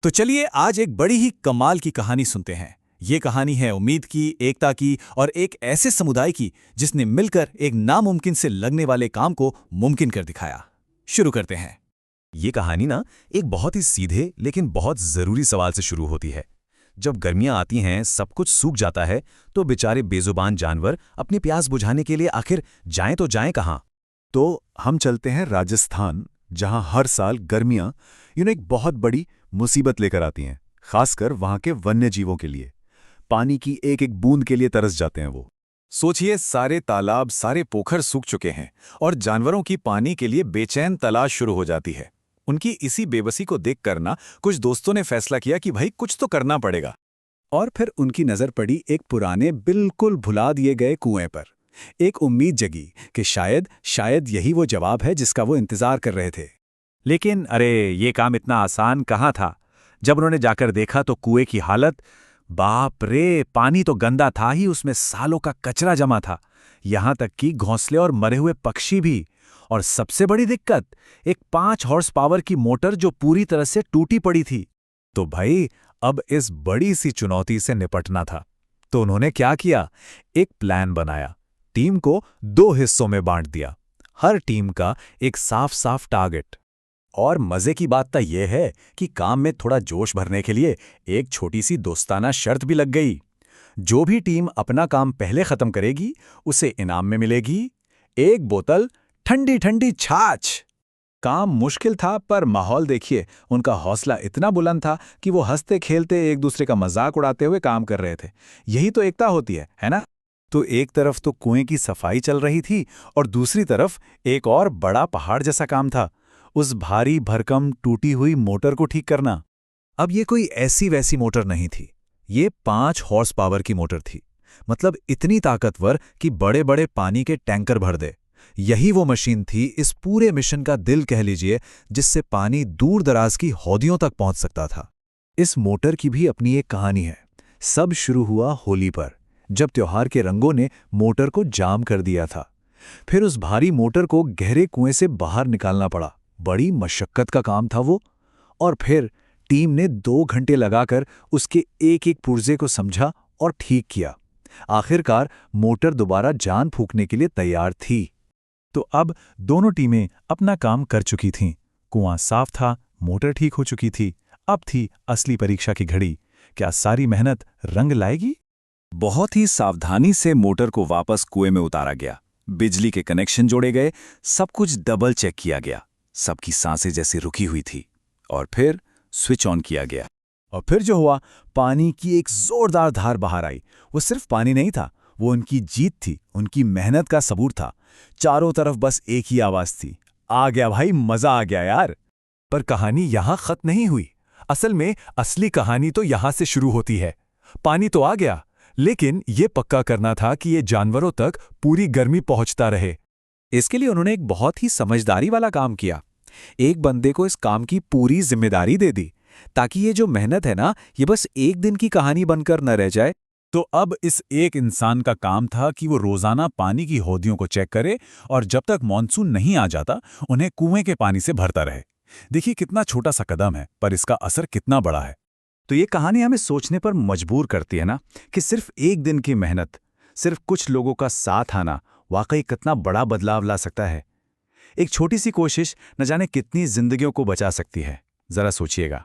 तो चलिए आज एक बड़ी ही कमाल की कहानी सुनते हैं। ये कहानी है उम्मीद की, एकता की और एक ऐसे समुदाय की जिसने मिलकर एक नामुमकिन से लगने वाले काम को मुमकिन कर दिखाया। शुरू करते हैं। ये कहानी ना एक बहुत ही सीधे लेकिन बहुत जरूरी सवाल से शुरू होती है। जब गर्मियां आती हैं, सब कुछ सूख जाता है, तो बेचारे बेजुबान जानवर अपनी प्यास बुझाने के लिए आखिर जाएं तो जाएं कहां? तो हम चलते हैं राजस्थान, जहां हर साल गर्मियां एक बहुत बड़ी मुसीबत लेकर आती हैं, खासकर वहां के वन्य जीवों के लिए। पानी की एक एक बूंद के लिए तरस जाते हैं वो। सोचिए, सारे तालाब, सारे पोखर सूख चुके हैं और जानवरों की पानी के लिए बेचैन तलाश शुरू हो जाती है। उनकी इसी बेबसी को देखकर ना कुछ दोस्तों ने फैसला किया कि भाई कुछ तो करना पड़ेगा। और फिर उनकी नजर पड़ी एक पुराने, बिल्कुल भुला दिए गए कुएं पर। एक उम्मीद जगी कि शायद यही वो जवाब है जिसका वो इंतजार कर रहे थे। लेकिन अरे, ये काम इतना आसान कहाँ था। जब उन्होंने जाकर देखा तो कुएं की हालत, बाप रे, पानी तो गंदा था ही, उसमें सालों का कचरा जमा था, यहां तक कि घोंसले और मरे हुए पक्षी भी। और सबसे बड़ी दिक्कत, एक 5 हॉर्स पावर की मोटर जो पूरी तरह से टूटी पड़ी थी। तो भाई, अब इस बड़ी सी चुनौती से निपटना था। तो उन्होंने क्या किया? एक प्लान बनाया। टीम को 2 हिस्सों में बांट दिया, हर टीम का एक साफ साफ टारगेट। और मजे की बात तो यह है कि काम में थोड़ा जोश भरने के लिए एक छोटी सी दोस्ताना शर्त भी लग गई। जो भी टीम अपना काम पहले खत्म करेगी, उसे इनाम में मिलेगी 1 बोतल ठंडी ठंडी छाछ। काम मुश्किल था, पर माहौल देखिए, उनका हौसला इतना बुलंद था कि वो हंसते खेलते एक दूसरे का मजाक उड़ाते हुए काम कर रहे थे। यही तो एकता होती है ना? तो एक तरफ तो कुएं की सफाई चल रही थी और दूसरी तरफ एक और बड़ा पहाड़ जैसा काम था, उस भारी भरकम टूटी हुई मोटर को ठीक करना। अब ये कोई ऐसी वैसी मोटर नहीं थी, ये 5 हॉर्स पावर की मोटर थी। मतलब इतनी ताकतवर कि बड़े बड़े पानी के टैंकर भर दे। यही वो मशीन थी, इस पूरे मिशन का दिल कह लीजिए, जिससे पानी दूर दराज की हौदियों तक पहुंच सकता था। इस मोटर की भी अपनी एक कहानी है। सब शुरू हुआ होली पर, जब त्योहार के रंगों ने मोटर को जाम कर दिया था। फिर उस भारी मोटर को गहरे कुएं से बाहर निकालना पड़ा। बड़ी मशक्कत का काम था वो। और फिर टीम ने 2 घंटे लगाकर उसके एक एक पुर्जे को समझा और ठीक किया। आखिरकार मोटर दोबारा जान फूंकने के लिए तैयार थी। तो अब दोनों टीमें अपना काम कर चुकी थीं। कुआं साफ था, मोटर ठीक हो चुकी थी। अब थी असली परीक्षा की घड़ी। क्या सारी मेहनत रंग लाएगी? बहुत ही सावधानी से मोटर को वापस कुएं में उतारा गया। बिजली के कनेक्शन जोड़े गए, सब कुछ डबल चेक किया गया। सबकी सांसें जैसे रुकी हुई थी। और फिर स्विच ऑन किया गया। और फिर जो हुआ, पानी की एक जोरदार धार बाहर आई। वो सिर्फ पानी नहीं था, वो उनकी जीत थी, उनकी मेहनत का सबूत था। चारों तरफ बस एक ही आवाज थी, आ गया भाई, मजा आ गया यार। पर कहानी यहां खत्म नहीं हुई। असल में असली कहानी तो यहां से शुरू होती है। पानी तो आ गया, लेकिन ये पक्का करना था कि ये जानवरों तक पूरी गर्मी पहुंचता रहे। इसके लिए उन्होंने एक बहुत ही समझदारी वाला काम किया। एक बंदे को इस काम की पूरी जिम्मेदारी दे दी, ताकि ये जो मेहनत है ना, ये बस एक दिन की कहानी बनकर न रह जाए। तो अब इस एक इंसान का काम था कि वो रोजाना पानी की हौदियों को चेक करे और जब तक मॉनसून नहीं आ जाता, उन्हें कुएं के पानी से भरता रहे। देखिए कितना छोटा सा कदम है, पर इसका असर कितना बड़ा है। तो ये कहानी हमें सोचने पर मजबूर करती है ना, कि सिर्फ एक दिन की मेहनत, सिर्फ कुछ लोगों का साथ आना वाकई कितना बड़ा बदलाव ला सकता है। एक छोटी सी कोशिश न जाने कितनी जिंदगियों को बचा सकती है। जरा सोचिएगा।